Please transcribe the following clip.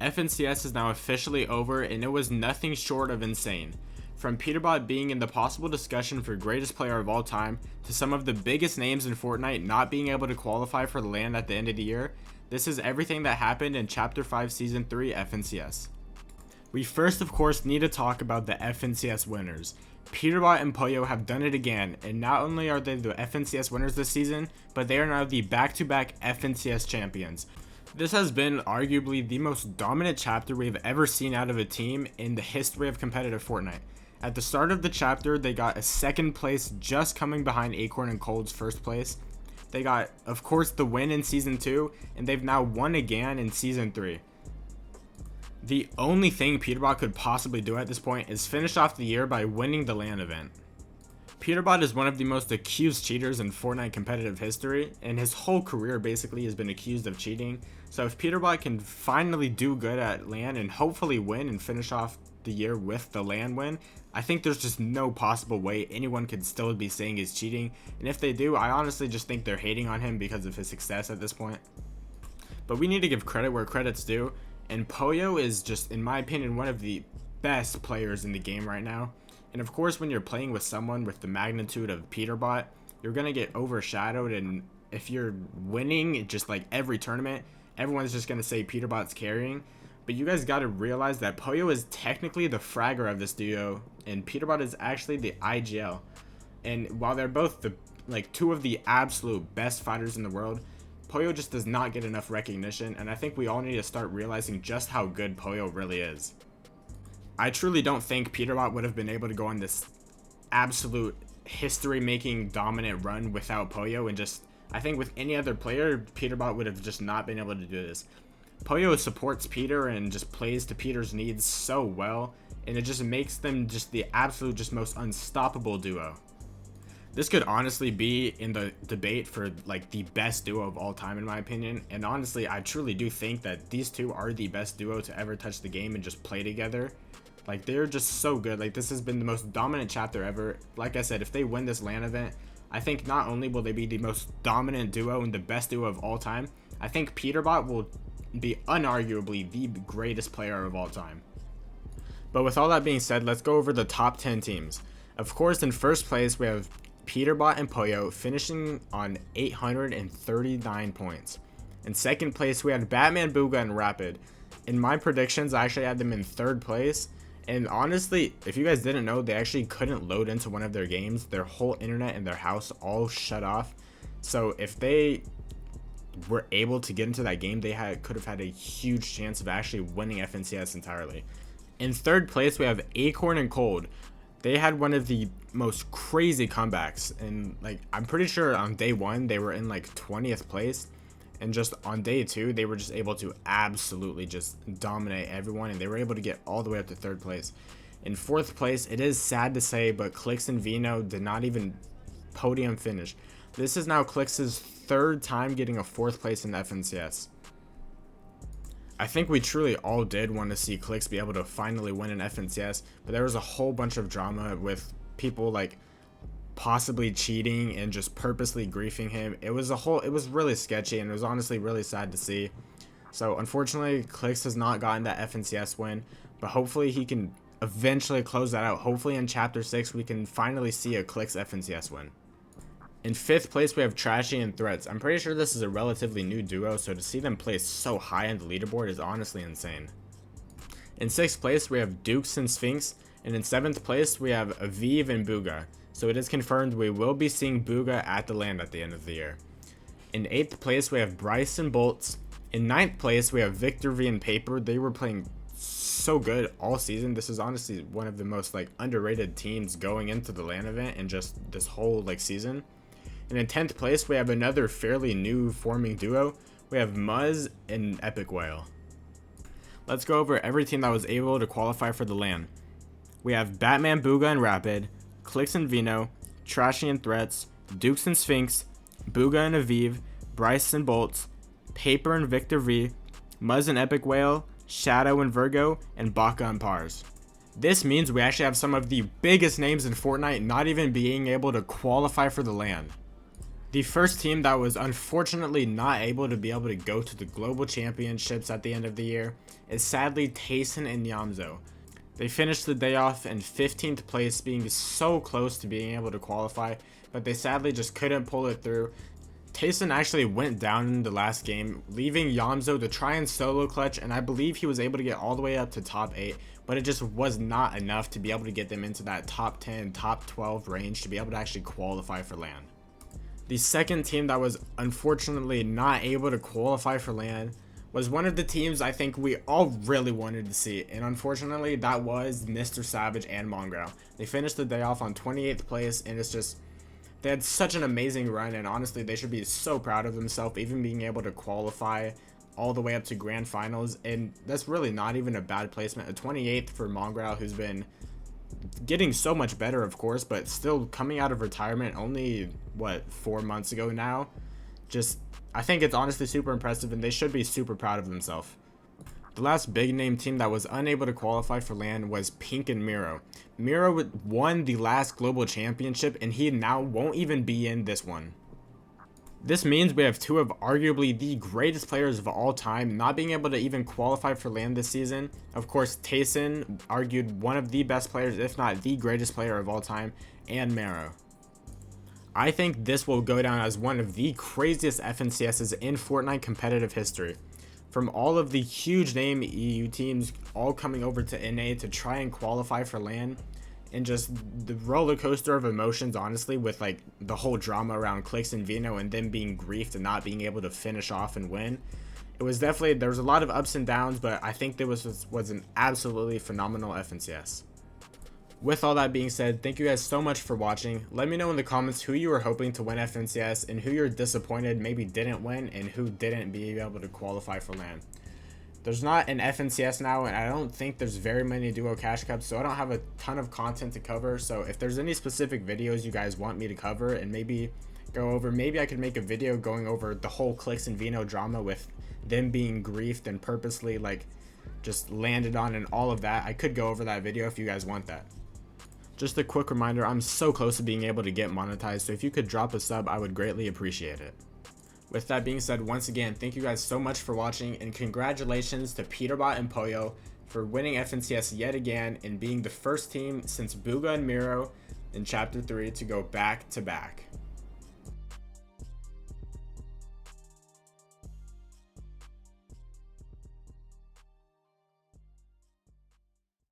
FNCS is now officially over, and it was nothing short of insane. From Peterbot being in the possible discussion for greatest player of all time, to some of the biggest names in Fortnite not being able to qualify for the LAN at the end of the year, this is everything that happened in Chapter 5 Season 3 FNCS. We first of course need to talk about the FNCS winners. Peterbot and Poyo have done it again, and not only are they the FNCS winners this season, but they are now the back-to-back FNCS champions. This has been arguably the most dominant chapter we've ever seen out of a team in the history of competitive Fortnite. At the start of the chapter, they got a second place, just coming behind Acorn and Cold's first place. They got, of course, the win in Season 2, and they've now won again in Season 3. The only thing Peterbot could possibly do at this point is finish off the year by winning the LAN event. Peterbot is one of the most accused cheaters in Fortnite competitive history, and his whole career basically has been accused of cheating. So if Peterbot can finally do good at LAN and hopefully win and finish off the year with the LAN win, I think there's just no possible way anyone could still be saying he's cheating. And if they do, I honestly just think they're hating on him because of his success at this point. But we need to give credit where credit's due, and Poyo is just, in my opinion, one of the best players in the game right now. And of course, when you're playing with someone with the magnitude of Peterbot, you're going to get overshadowed, and if you're winning just like every tournament, everyone's just going to say Peterbot's carrying. But you guys got to realize that Poyo is technically the fragger of this duo, and Peterbot is actually the IGL. And while they're both the two of the absolute best fighters in the world, Poyo just does not get enough recognition, and I think we all need to start realizing just how good Poyo really is. I truly don't think Peterbot would have been able to go on this absolute history-making dominant run without Poyo, and just, I think with any other player, Peterbot would have just not been able to do this. Poyo supports Peter and just plays to Peter's needs so well, and it just makes them just the absolute just most unstoppable duo. This could honestly be in the debate for like the best duo of all time in my opinion, and honestly I truly do think that these two are the best duo to ever touch the game and just play together. Like, they're just so good. Like, this has been the most dominant chapter ever. Like I said, if they win this LAN event, I think not only will they be the most dominant duo and the best duo of all time, I think Peterbot will be unarguably the greatest player of all time. But with all that being said, let's go over the top 10 teams. Of course, in first place, we have Peterbot and Poyo finishing on 839 points. In second place, we had Batman, Booga, and Rapid. In my predictions, I actually had them in third place. And honestly, if you guys didn't know, they actually couldn't load into one of their games. Their whole internet in their house all shut off. So if they were able to get into that game, they could have had a huge chance of actually winning FNCS entirely. In third place, we have Acorn and Cold. They had one of the most crazy comebacks, and like, I'm pretty sure on day 1 they were in like 20th place, and just on day 2 they were just able to absolutely just dominate everyone, and they were able to get all the way up to third place. In fourth place, it is sad to say, but Clix and Vino did not even podium finish. This is now Clix's third time getting a fourth place in the FNCS. I think we truly all did want to see Clix be able to finally win an FNCS, but there was a whole bunch of drama with people like possibly cheating and just purposely griefing him. It was really sketchy, and it was honestly really sad to see. So unfortunately, Clix has not gotten that FNCS win, but hopefully he can eventually close that out. Hopefully in Chapter 6 we can finally see a Clix FNCS win. In fifth place, we have Trashy and Threats. I'm pretty sure this is a relatively new duo, so to see them place so high on the leaderboard is honestly insane. In sixth place, we have Dukes and Sphinx, and in seventh place, we have Aviv and Booga. So it is confirmed we will be seeing Booga at the LAN at the end of the year. In eighth place, we have Bryce and Bolts. In ninth place, we have Victor V and Paper. They were playing so good all season. This is honestly one of the most underrated teams going into the LAN event and just this whole season. And in 10th place, we have another fairly new forming duo. We have Muzz and Epic Whale. Let's go over every team that was able to qualify for the LAN. We have Batman, Booga, and Rapid, Clix and Vino, Trashy and Threats, Dukes and Sphinx, Booga and Aviv, Bryce and Bolts, Paper and Victor V, Muzz and Epic Whale, Shadow and Virgo, and Baka and Pars. This means we actually have some of the biggest names in Fortnite not even being able to qualify for the LAN. The first team that was unfortunately not able to go to the global championships at the end of the year is sadly Tayson and Yamzo. They finished the day off in 15th place, being so close to being able to qualify, but they sadly just couldn't pull it through. Tayson actually went down in the last game, leaving Yamzo to try and solo clutch, and I believe he was able to get all the way up to top 8, but it just was not enough to be able to get them into that top 10, top 12 range to be able to actually qualify for LAN. The second team that was unfortunately not able to qualify for LAN was one of the teams I think we all really wanted to see, and unfortunately that was Mr. Savage and Mongrel. They finished the day off on 28th place, and it's just, they had such an amazing run, and honestly they should be so proud of themselves, even being able to qualify all the way up to grand finals, and that's really not even a bad placement. A 28th for Mongrel, who's been getting so much better, of course, but still coming out of retirement only, what, 4 months ago now. Just, I think it's honestly super impressive, and they should be super proud of themselves. The last big name team that was unable to qualify for LAN was Pink and Miro. Miro won the last global championship, and he now won't even be in this one. This means we have two of arguably the greatest players of all time not being able to even qualify for LAN this season. Of course, Tayson, argued one of the best players, if not the greatest player of all time, and Miro. I think this will go down as one of the craziest FNCSs in Fortnite competitive history. From all of the huge name EU teams all coming over to NA to try and qualify for LAN, and just the roller coaster of emotions, honestly, with like the whole drama around Clix and Vino and them being griefed and not being able to finish off and win. It was definitely, there was a lot of ups and downs, but I think there was an absolutely phenomenal FNCS. With all that being said, thank you guys so much for watching. Let me know in the comments who you were hoping to win FNCS and who you're disappointed maybe didn't win and who didn't be able to qualify for LAN. There's not an FNCS now, and I don't think there's very many duo cash cups, so I don't have a ton of content to cover. So if there's any specific videos you guys want me to cover and maybe go over, maybe I could make a video going over the whole Clix and Vino drama with them being griefed and purposely like just landed on and all of that. I could go over that video if you guys want that. Just a quick reminder, I'm so close to being able to get monetized, so if you could drop a sub, I would greatly appreciate it. With that being said, once again, thank you guys so much for watching, and congratulations to Peterbot and Poyo for winning FNCS yet again and being the first team since Booga and Miro in Chapter 3 to go back to back.